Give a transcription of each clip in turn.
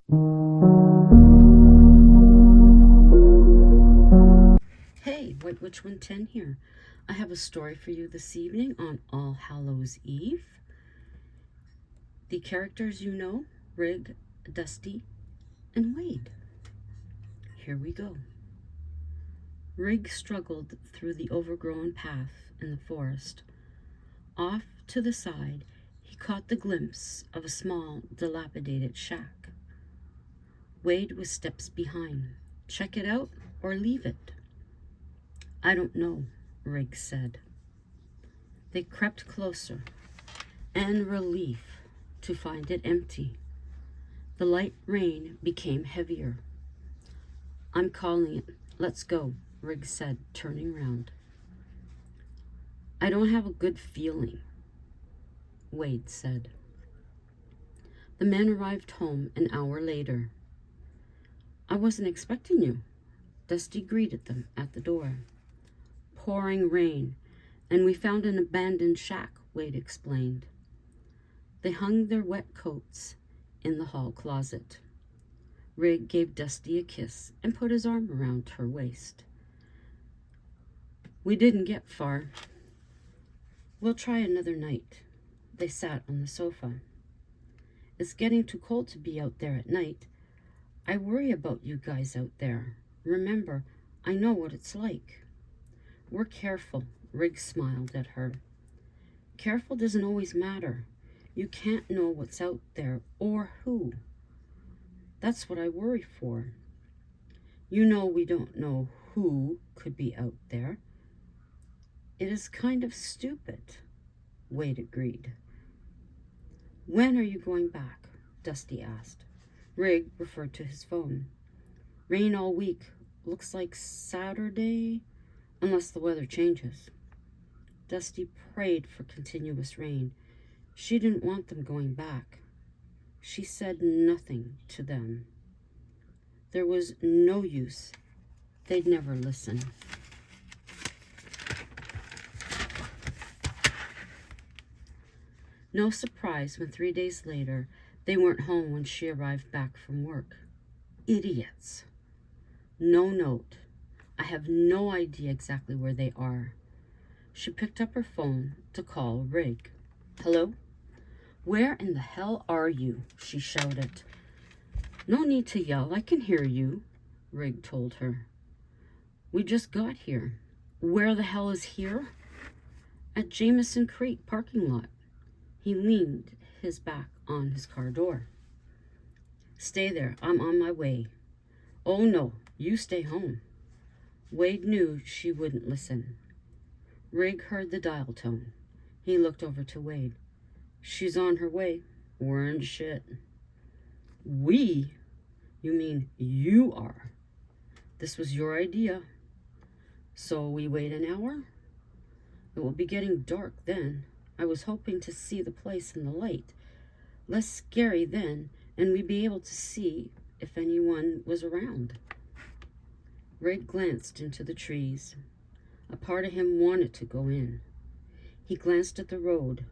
Hey, White Witch 110 here. I have a story for you this evening on All Hallows Eve. The characters you know, Rig, Dusty, and Wade. Here we go. Rig struggled through the overgrown path in the forest. Off to the side, he caught the glimpse of a small, dilapidated shack. Wade was steps behind. Check it out or leave it. I don't know, Rig said. They crept closer, and relief to find it empty. The light rain became heavier. I'm calling it. Let's go, Rig said, turning round. I don't have a good feeling, Wade said. The men arrived home an hour later. I wasn't expecting you, Dusty greeted them at the door. Pouring rain, and we found an abandoned shack, Wade explained. They hung their wet coats in the hall closet. Rig gave Dusty a kiss and put his arm around her waist. We didn't get far. We'll try another night. They sat on the sofa. It's getting too cold to be out there at night. I worry about you guys out there. Remember, I know what it's like. We're careful, Rig smiled at her. Careful doesn't always matter. You can't know what's out there or who. That's what I worry for. You know we don't know who could be out there. It is kind of stupid, Wade agreed. When are you going back? Dusty asked. Rig referred to his phone. Rain all week. Looks like Saturday, unless the weather changes. Dusty prayed for continuous rain. She didn't want them going back. She said nothing to them. There was no use. They'd never listen. No surprise when 3 days later, they weren't home when she arrived back from work. Idiots. No note. I have no idea exactly where they are. She picked up her phone to call Rig. Hello? Where in the hell are you? She shouted. No need to yell. I can hear you, Rig told her. We just got here. Where the hell is here? At Jameson Creek parking lot. He leaned his back on his car door. Stay there. I'm on my way. Oh no, you stay home. Wade knew she wouldn't listen. Rig heard the dial tone. He looked over to Wade. She's on her way. We're in shit. We? You mean you are? This was your idea. So we wait an hour? It will be getting dark then. I was hoping to see the place in the light. Less scary then, and we'd be able to see if anyone was around. Rig glanced into the trees. A part of him wanted to go in. He glanced at the road.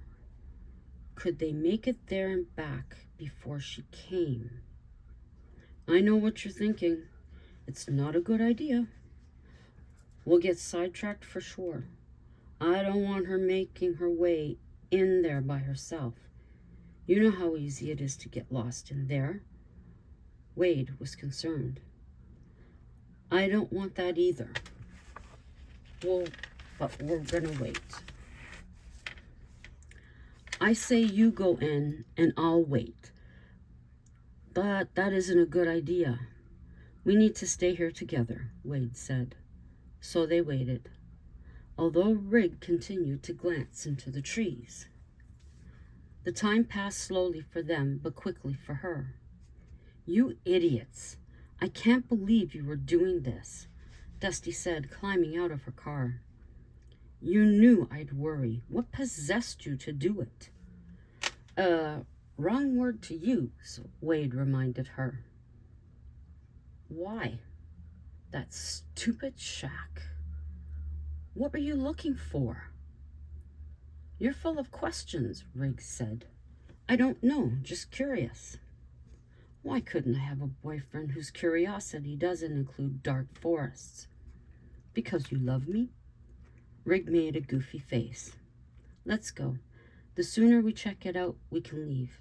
Could they make it there and back before she came? I know what you're thinking. It's not a good idea. We'll get sidetracked for sure. I don't want her making her way in there by herself. You know how easy it is to get lost in there. Wade was concerned. I don't want that either. Well, but we're gonna wait. I say you go in and I'll wait. But that isn't a good idea. We need to stay here together, Wade said. So they waited, although Rig continued to glance into the trees. The time passed slowly for them, but quickly for her. You idiots! I can't believe you were doing this, Dusty said, climbing out of her car. You knew I'd worry. What possessed you to do it? Wrong word to use, Wade reminded her. Why? That stupid shack. What were you looking for? You're full of questions, Riggs said. I don't know, just curious. Why couldn't I have a boyfriend whose curiosity doesn't include dark forests? Because you love me? Rig made a goofy face. Let's go. The sooner we check it out, we can leave.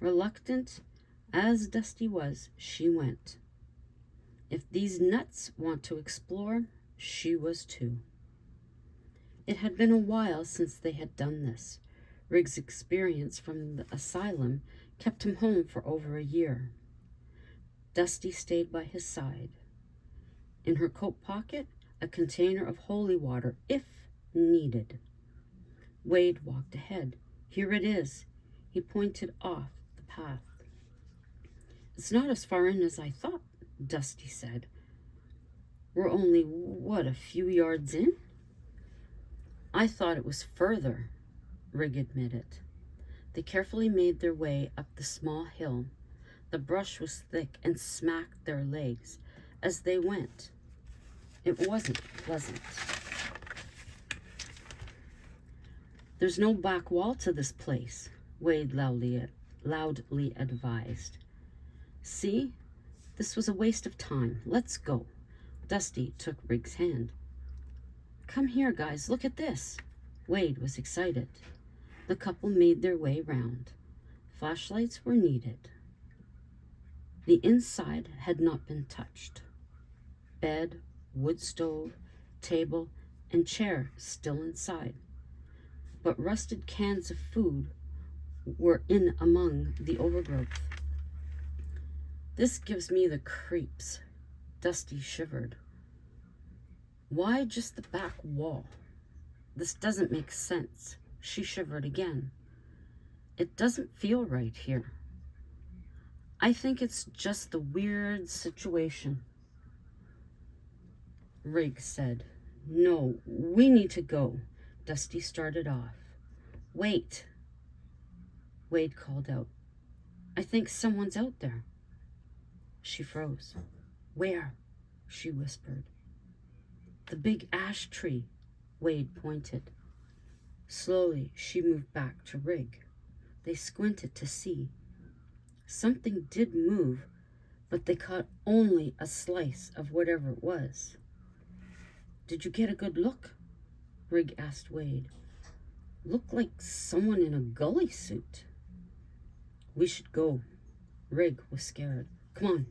Reluctant as Dusty was, she went. If these nuts want to explore, she was too. It had been a while since they had done this. Rig's experience from the asylum kept him home for over a year. Dusty stayed by his side. In her coat pocket, a container of holy water, if needed. Wade walked ahead. Here it is. He pointed off the path. It's not as far in as I thought, Dusty said. We're only, a few yards in? I thought it was further, Rig admitted. They carefully made their way up the small hill. The brush was thick and smacked their legs as they went. It wasn't pleasant. There's no back wall to this place, Wade loudly advised. See? This was a waste of time. Let's go. Dusty took Rig's hand. Come here, guys. Look at this. Wade was excited. The couple made their way round. Flashlights were needed. The inside had not been touched. Bed, wood stove, table, and chair still inside. But rusted cans of food were in among the overgrowth. This gives me the creeps, Dusty shivered. Why just the back wall? This doesn't make sense. She shivered again. It doesn't feel right here. I think it's just the weird situation. Rig said. No, we need to go. Dusty started off. Wait. Wade called out. I think someone's out there. She froze. Where? She whispered. The big ash tree, Wade pointed. Slowly, she moved back to Rig. They squinted to see. Something did move, but they caught only a slice of whatever it was. Did you get a good look? Rig asked Wade. Looked like someone in a gully suit. We should go. Rig was scared. Come on.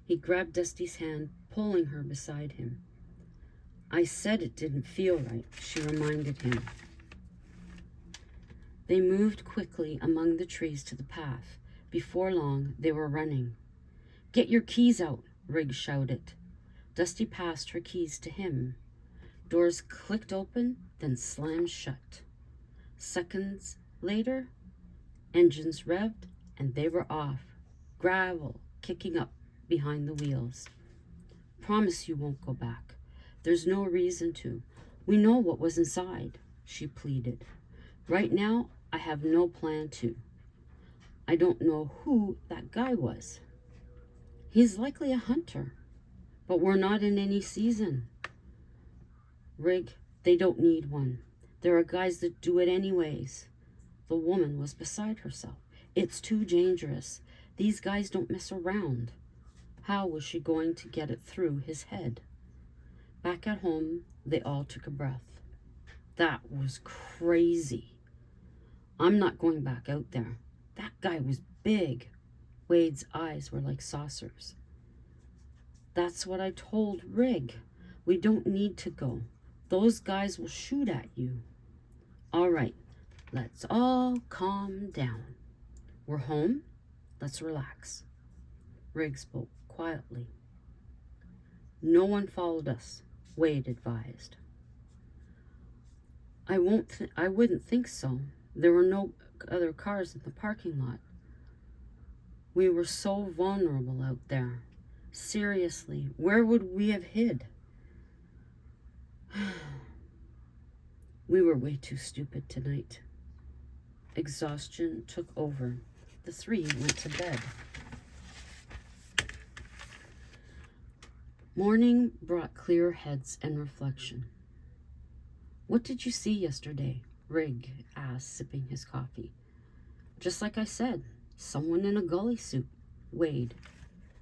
He grabbed Dusty's hand, pulling her beside him. I said it didn't feel right, she reminded him. They moved quickly among the trees to the path. Before long, they were running. Get your keys out, Rig shouted. Dusty passed her keys to him. Doors clicked open, then slammed shut. Seconds later, engines revved, and they were off, gravel kicking up behind the wheels. Promise you won't go back. There's no reason to. We know what was inside, she pleaded. Right now, I have no plan to. I don't know who that guy was. He's likely a hunter, but we're not in any season. Rig, they don't need one. There are guys that do it anyways. The woman was beside herself. It's too dangerous. These guys don't mess around. How was she going to get it through his head? Back at home, they all took a breath. That was crazy. I'm not going back out there. That guy was big. Wade's eyes were like saucers. That's what I told Rig. We don't need to go. Those guys will shoot at you. All right, let's all calm down. We're home. Let's relax. Rig spoke quietly. No one followed us, Wade advised. I wouldn't think so. There were no other cars in the parking lot. We were so vulnerable out there. Seriously, where would we have hid? We were way too stupid tonight. Exhaustion took over. The three went to bed. Morning brought clear heads and reflection. What did you see yesterday? Rig asked, sipping his coffee. Just like I said, someone in a gully suit, Wade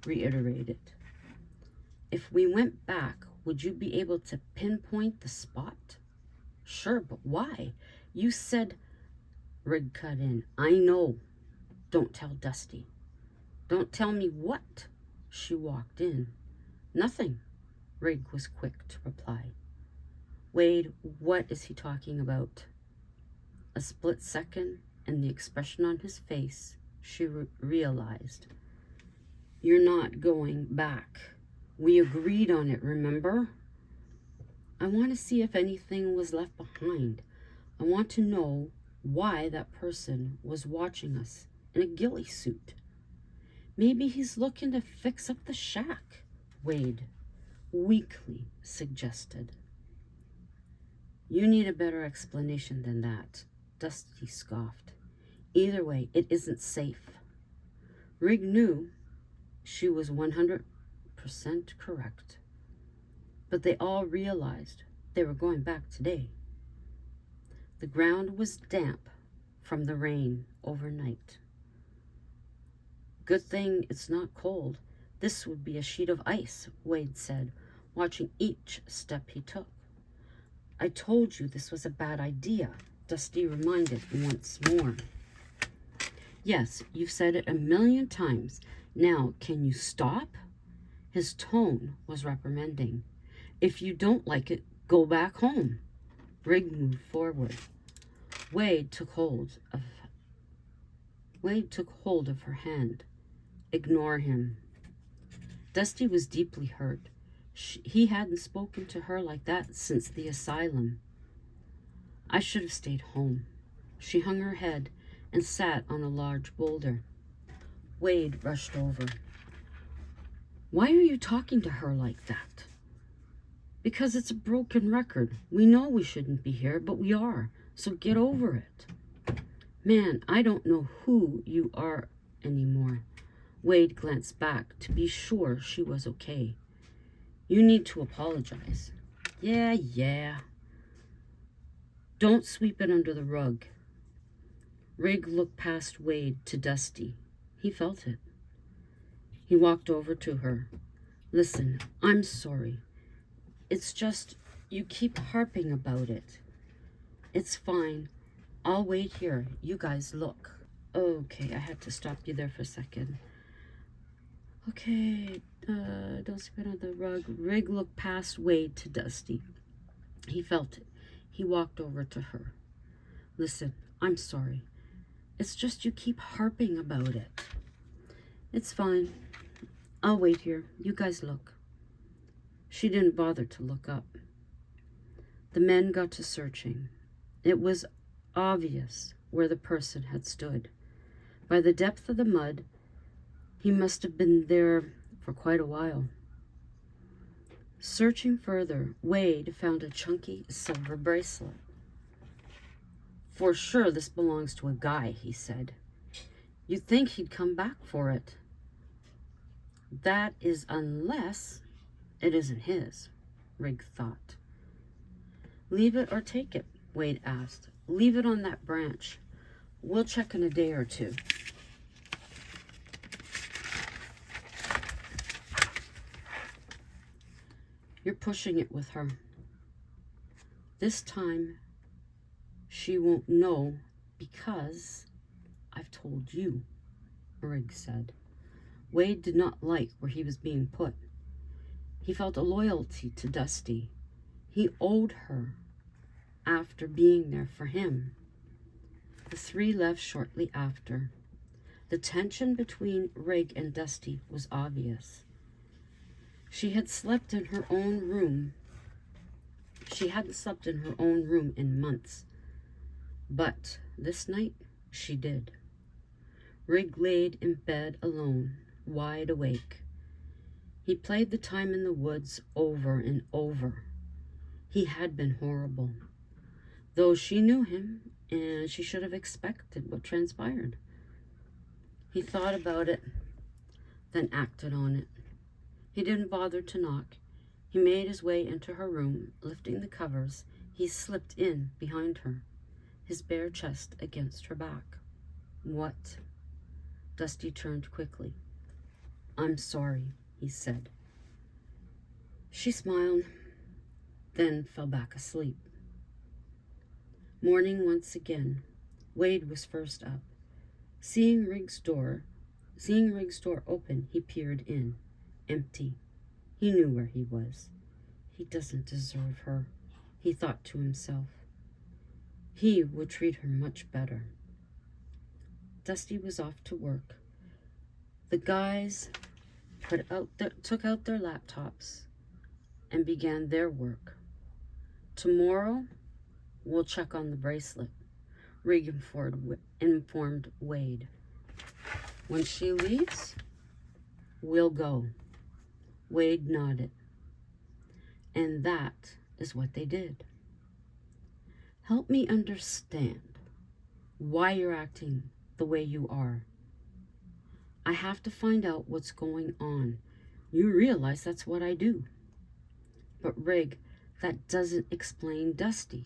reiterated. If we went back, would you be able to pinpoint the spot? Sure, but why? You said, Rig cut in. I know. Don't tell Dusty. Don't tell me what? She walked in. Nothing, Rig was quick to reply. Wade, what is he talking about? A split second, and the expression on his face, she realized. You're not going back. We agreed on it, remember? I want to see if anything was left behind. I want to know why that person was watching us in a ghillie suit. Maybe he's looking to fix up the shack, Wade weakly suggested. You need a better explanation than that, Dusty scoffed. Either way, it isn't safe. Rig knew she was 100% correct, but they all realized they were going back today. The ground was damp from the rain overnight. Good thing it's not cold. This would be a sheet of ice, Wade said, watching each step he took. I told you this was a bad idea, Dusty reminded once more. Yes, you've said it 1,000,000 times. Now, can you stop? His tone was reprimanding. If you don't like it, go back home. Rig moved forward. Wade took hold of her hand. Ignore him. Dusty was deeply hurt. He hadn't spoken to her like that since the asylum. I should have stayed home. She hung her head and sat on a large boulder. Wade rushed over. Why are you talking to her like that? Because it's a broken record. We know we shouldn't be here, but we are. So get over it. Man, I don't know who you are anymore. Wade glanced back to be sure she was okay. You need to apologize. Yeah. Don't sweep it under the rug. Rig looked past Wade to Dusty. He felt it. He walked over to her. Listen, I'm sorry. It's just you keep harping about it. It's fine. I'll wait here. You guys look. Okay, I had to stop you there for a second. Okay, don't spit on the rug. Rig looked past Wade to Dusty. He felt it. He walked over to her. Listen, I'm sorry. It's just you keep harping about it. It's fine. I'll wait here. You guys look. She didn't bother to look up. The men got to searching. It was obvious where the person had stood. By the depth of the mud, he must have been there for quite a while. Searching further, Wade found a chunky silver bracelet. For sure this belongs to a guy, he said. You'd think he'd come back for it. That is unless it isn't his, Rig thought. Leave it or take it, Wade asked. Leave it on that branch. We'll check in a day or two. You're pushing it with her. This time, she won't know because I've told you, Rig said. Wade did not like where he was being put. He felt a loyalty to Dusty. He owed her after being there for him. The three left shortly after. The tension between Rig and Dusty was obvious. She had slept in her own room. She hadn't slept in her own room in months. But this night, she did. Rig laid in bed alone, wide awake. He played the time in the woods over and over. He had been horrible. Though she knew him, and she should have expected what transpired. He thought about it, then acted on it. He didn't bother to knock. He made his way into her room. Lifting the covers, he slipped in behind her, his bare chest against her back. What? Dusty turned quickly. I'm sorry, he said. She smiled, then fell back asleep. Morning once again. Wade was first up. Seeing Riggs' door open, he peered in. Empty. He knew where he was. He doesn't deserve her, he thought to himself. He would treat her much better. Dusty was off to work. The guys took out their laptops and began their work. Tomorrow, we'll check on the bracelet, Riggs informed Wade. When she leaves, we'll go. Wade nodded. And that is what they did. Help me understand why you're acting the way you are. I have to find out what's going on. You realize that's what I do. But Rig, that doesn't explain Dusty.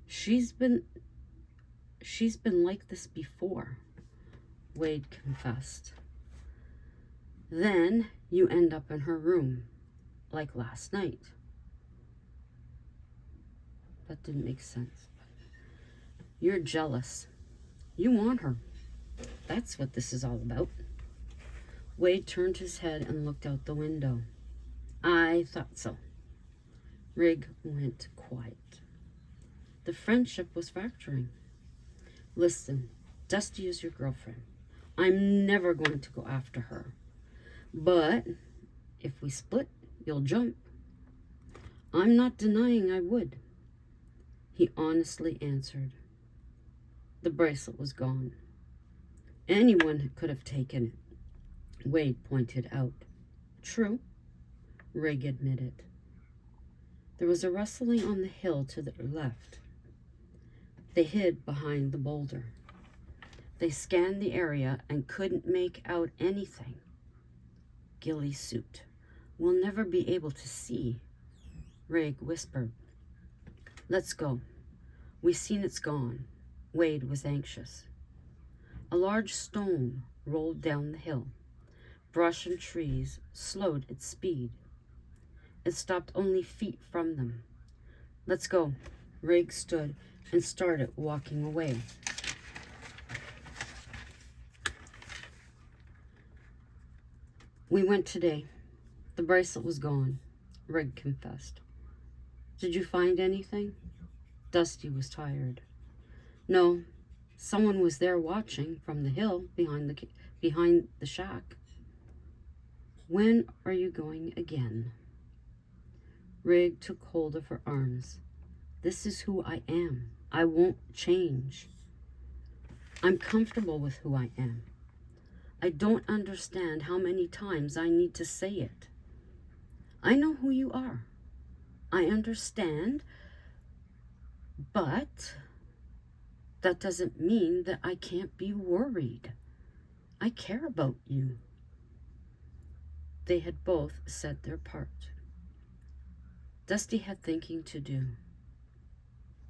She's been like this before, Wade confessed. Then you end up in her room, like last night. That didn't make sense. You're jealous. You want her. That's what this is all about. Wade turned his head and looked out the window. I thought so. Rig went quiet. The friendship was fracturing. Listen, Dusty is your girlfriend. I'm never going to go after her. But if we split, you'll jump. I'm not denying I would. He honestly answered. The bracelet was gone. Anyone could have taken it, Wade pointed out. True, Rig admitted. There was a rustling on the hill to the left. They hid behind the boulder. They scanned the area and couldn't make out anything. Ghillie suit. We'll never be able to see, Rig whispered. Let's go. We've seen it's gone. Wade was anxious. A large stone rolled down the hill. Brush and trees slowed its speed. It stopped only feet from them. Let's go. Rig stood and started walking away. We went today. The bracelet was gone, Rig confessed. Did you find anything? Dusty was tired. No, someone was there watching from the hill behind the shack. When are you going again? Rig took hold of her arms. This is who I am. I won't change. I'm comfortable with who I am. I don't understand how many times I need to say it. I know who you are. I understand, but that doesn't mean that I can't be worried. I care about you. They had both said their part. Dusty had thinking to do.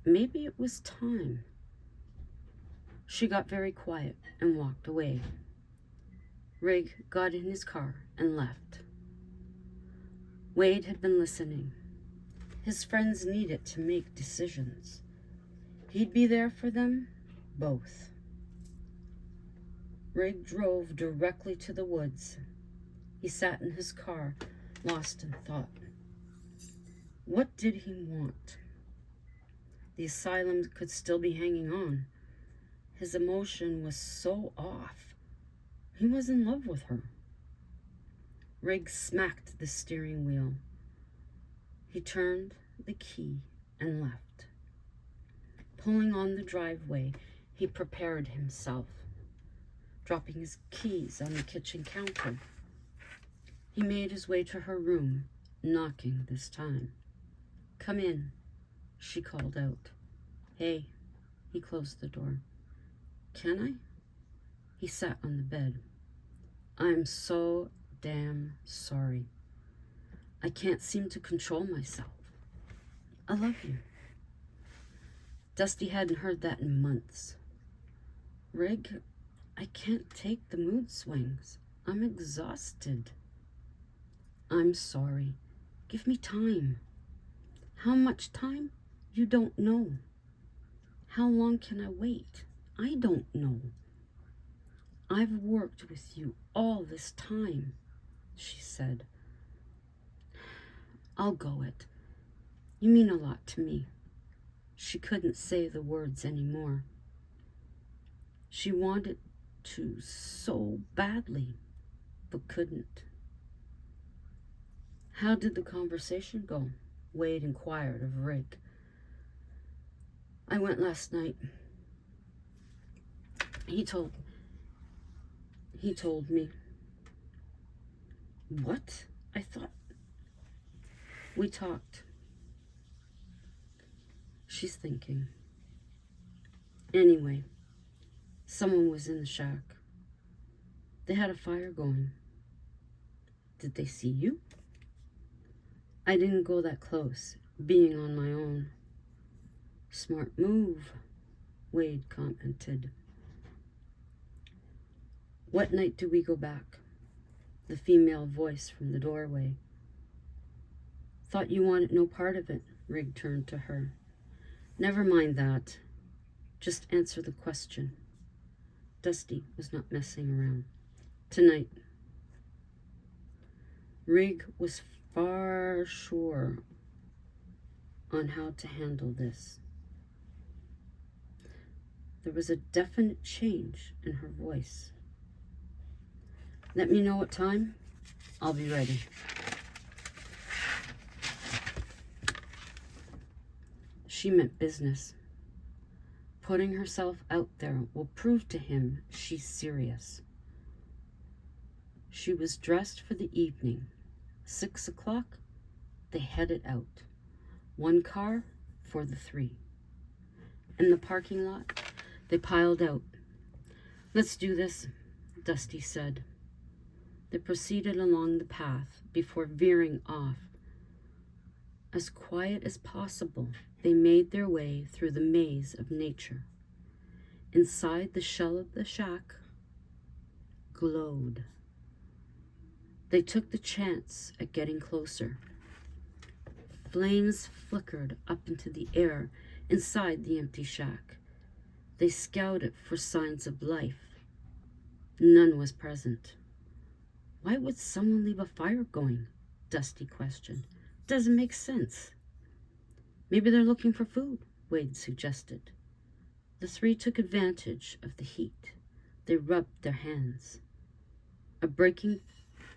Maybe it was time. She got very quiet and walked away. Rig got in his car and left. Wade had been listening. His friends needed to make decisions. He'd be there for them both. Rig drove directly to the woods. He sat in his car, lost in thought. What did he want? The asylum could still be hanging on. His emotion was so off. He was in love with her. Rig smacked the steering wheel. He turned the key and left. Pulling on the driveway, he prepared himself, dropping his keys on the kitchen counter. He made his way to her room, knocking this time. Come in, she called out. Hey, he closed the door. Can I? He sat on the bed. I'm so damn sorry. I can't seem to control myself. I love you. Dusty hadn't heard that in months. Rig, I can't take the mood swings. I'm exhausted. I'm sorry. Give me time. How much time? You don't know. How long can I wait? I don't know. I've worked with you all this time, she said. I'll go it. You mean a lot to me. She couldn't say the words anymore. She wanted to so badly, but couldn't. How did the conversation go? Wade inquired of Rig. I went last night. He told me. What? I thought. We talked. She's thinking. Anyway, someone was in the shack. They had a fire going. Did they see you? I didn't go that close, being on my own. Smart move, Wade commented. What night do we go back? The female voice from the doorway. Thought you wanted no part of it, Rig turned to her. Never mind that. Just answer the question. Dusty was not messing around. Tonight. Rig was far sure on how to handle this. There was a definite change in her voice. Let me know what time. I'll be ready. She meant business. Putting herself out there will prove to him she's serious. She was dressed for the evening. 6 o'clock, they headed out. 1 car for the 3. In the parking lot, they piled out. Let's do this, Dusty said. They proceeded along the path before veering off. As quiet as possible, they made their way through the maze of nature. Inside the shell of the shack glowed. They took the chance at getting closer. Flames flickered up into the air inside the empty shack. They scouted for signs of life. None was present. Why would someone leave a fire going? Dusty questioned. Doesn't make sense. Maybe they're looking for food, Wade suggested. The 3 took advantage of the heat. They rubbed their hands. A breaking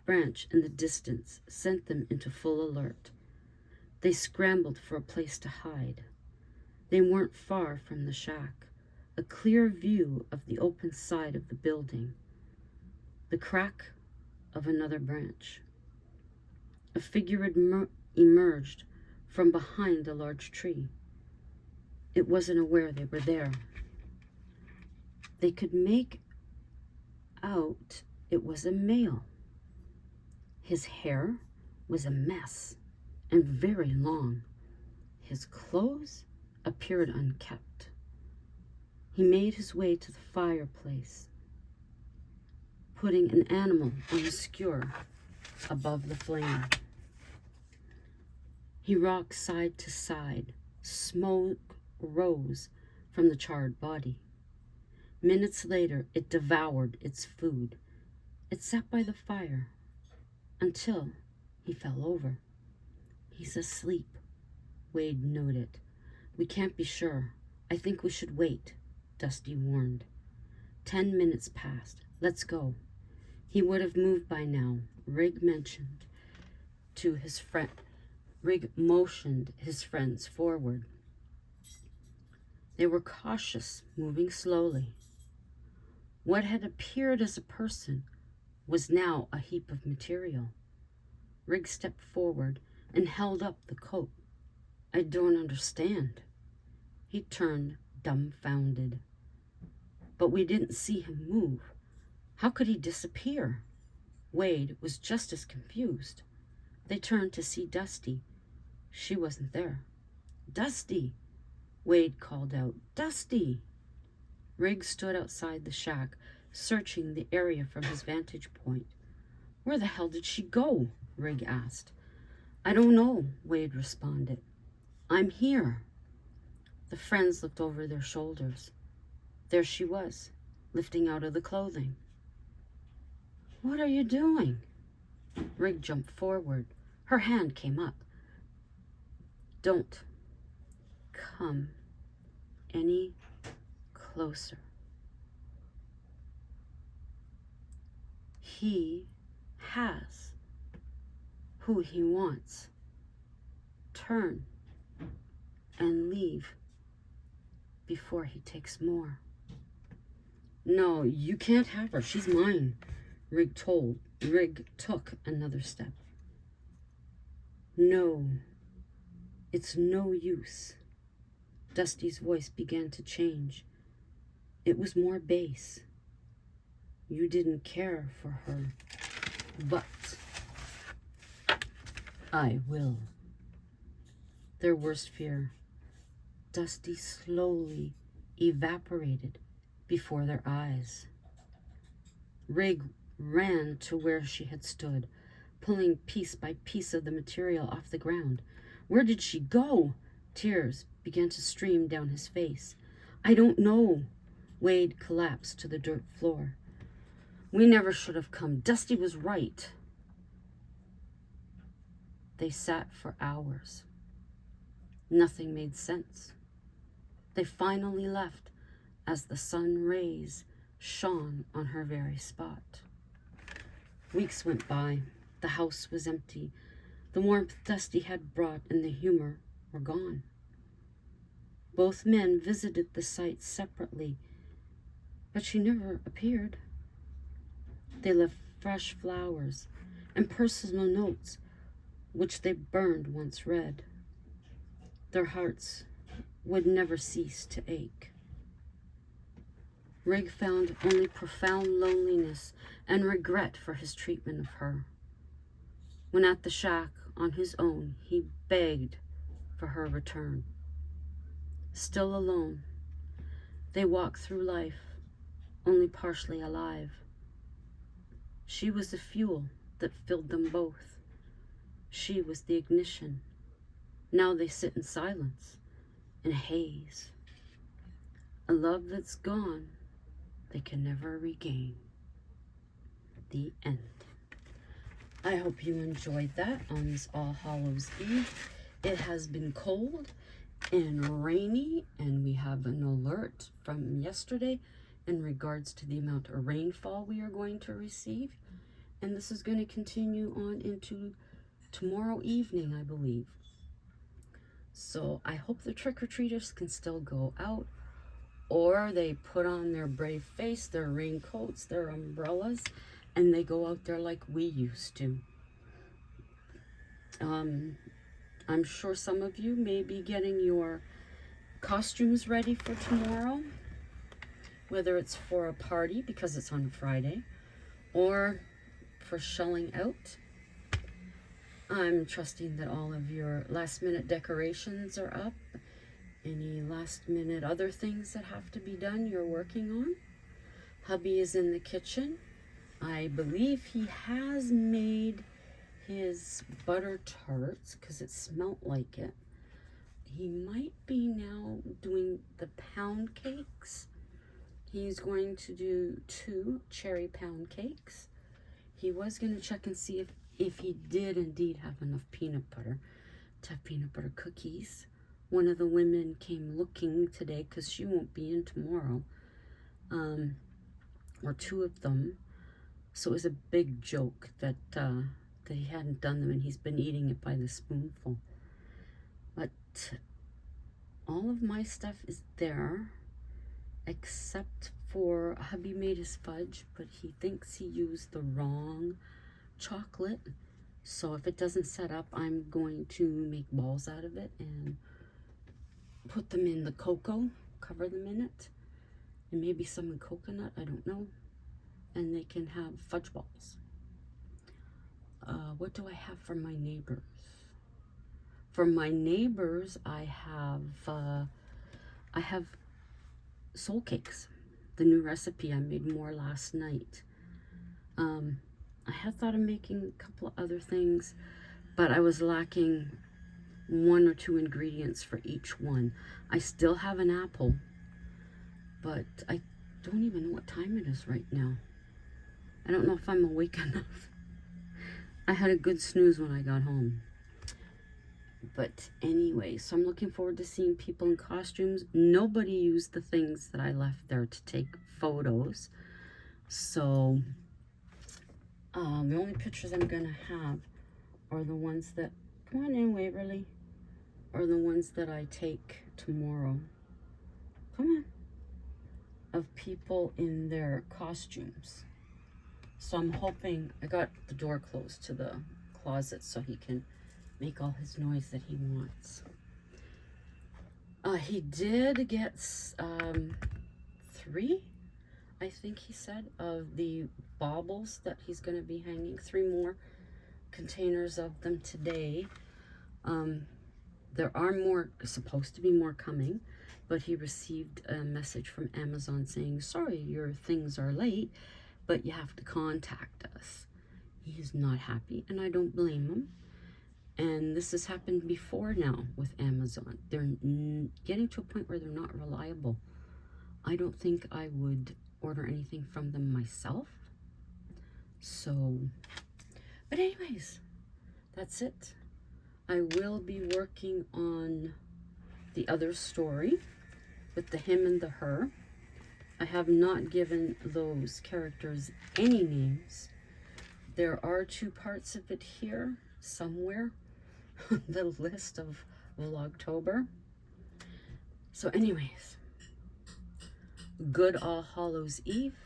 branch in the distance sent them into full alert. They scrambled for a place to hide. They weren't far from the shack, a clear view of the open side of the building, the crack of another branch. A figure emerged from behind a large tree. It wasn't aware they were there. They could make out it was a male. His hair was a mess and very long. His clothes appeared unkept. He made his way to the fireplace, putting an animal on a skewer above the flame. He rocked side to side. Smoke rose from the charred body. Minutes later, it devoured its food. It sat by the fire until he fell over. He's asleep, Wade noted. We can't be sure. I think we should wait, Dusty warned. 10 minutes passed. Let's go. He would have moved by now, Rig mentioned to his friend. Rig motioned his friends forward. They were cautious, moving slowly. What had appeared as a person was now a heap of material. Rig stepped forward and held up the coat. I don't understand. He turned dumbfounded. But we didn't see him move. How could he disappear? Wade was just as confused. They turned to see Dusty. She wasn't there. Dusty! Wade called out. Dusty! Rig stood outside the shack, searching the area from his vantage point. Where the hell did she go? Rig asked. I don't know, Wade responded. I'm here. The friends looked over their shoulders. There she was, lifting out of the clothing. What are you doing? Rig jumped forward. Her hand came up. Don't come any closer. He has who he wants. Turn and leave before he takes more. No, you can't have her. She's mine, Rig took another step. No, it's no use. Dusty's voice began to change. It was more bass. You didn't care for her, but I will. Their worst fear. Dusty slowly evaporated before their eyes. Rig ran to where she had stood, pulling piece by piece of the material off the ground. Where did she go? Tears began to stream down his face. I don't know. Wade collapsed to the dirt floor. We never should have come. Dusty was right. They sat for hours. Nothing made sense. They finally left as the sun rays shone on her very spot. Weeks went by. The house was empty. The warmth Dusty had brought and the humor were gone. Both men visited the site separately, but she never appeared. They left fresh flowers and personal notes, which they burned once read. Their hearts would never cease to ache. Rig found only profound loneliness and regret for his treatment of her. When at the shack on his own, he begged for her return. Still alone, they walked through life, only partially alive. She was the fuel that filled them both. She was the ignition. Now they sit in silence, in a haze. A love that's gone, they can never regain. The end. I hope you enjoyed that on this All Hallows Eve. It has been cold and rainy, and we have an alert from yesterday in regards to the amount of rainfall we are going to receive. And this is going to continue on into tomorrow evening, I believe. So I hope the trick-or-treaters can still go out, or they put on their brave face, their raincoats, their umbrellas, and they go out there like we used to. I'm sure some of you may be getting your costumes ready for tomorrow, whether it's for a party because it's on Friday, or for shelling out. I'm trusting that all of your last-minute decorations are up. Any last-minute other things that have to be done you're working on. Hubby is in the kitchen. I believe he has made his butter tarts because it smelt like it. He might be now doing the pound cakes. He's going to do 2 cherry pound cakes. He was going to check and see if he did indeed have enough peanut butter to have peanut butter cookies. One of the women came looking today because she won't be in tomorrow, or 2 of them. So it was a big joke that he hadn't done them, and he's been eating it by the spoonful. But all of my stuff is there, except for hubby made his fudge, but he thinks he used the wrong chocolate. So if it doesn't set up, I'm going to make balls out of it and put them in the cocoa, cover them in it, and maybe some in coconut, I don't know. And they can have fudge balls. What do I have for my neighbors? For my neighbors, I have soul cakes. The new recipe, I made more last night. I had thought of making a couple of other things, but I was lacking 1 or 2 ingredients for each one. I still have an apple, but I don't even know what time it is right now. I don't know if I'm awake enough. I had a good snooze when I got home. But anyway, so I'm looking forward to seeing people in costumes. Nobody used the things that I left there to take photos. So the only pictures I'm going to have are the ones that, come on in, Waverly, are the ones that I take tomorrow. Come on. Of people in their costumes. So I'm hoping, I got the door closed to the closet so he can make all his noise that he wants. He did get 3, I think he said, of the baubles that he's going to be hanging. 3 more containers of them today. There are more, supposed to be more coming, but he received a message from Amazon saying, sorry, your things are late, but you have to contact us. He is not happy, and I don't blame him. And this has happened before now with Amazon. They're getting to a point where they're not reliable. I don't think I would order anything from them myself. So, but anyways, that's it. I will be working on the other story with the him and the her. I have not given those characters any names. There are 2 parts of it here somewhere on the list of Vlogtober. So anyways, good All Hallows Eve.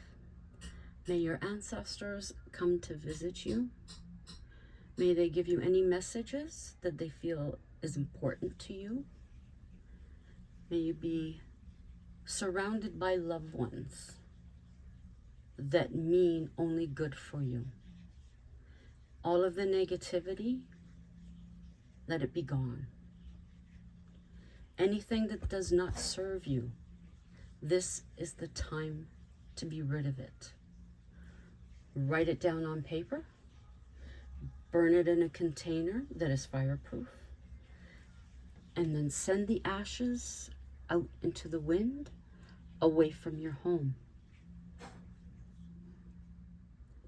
May your ancestors come to visit you. May they give you any messages that they feel is important to you. May you be surrounded by loved ones that mean only good for you. All of the negativity, let it be gone. Anything that does not serve you, this is the time to be rid of it. Write it down on paper. Burn it in a container that is fireproof. And then send the ashes out into the wind, away from your home.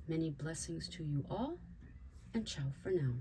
Many blessings to you all, and ciao for now.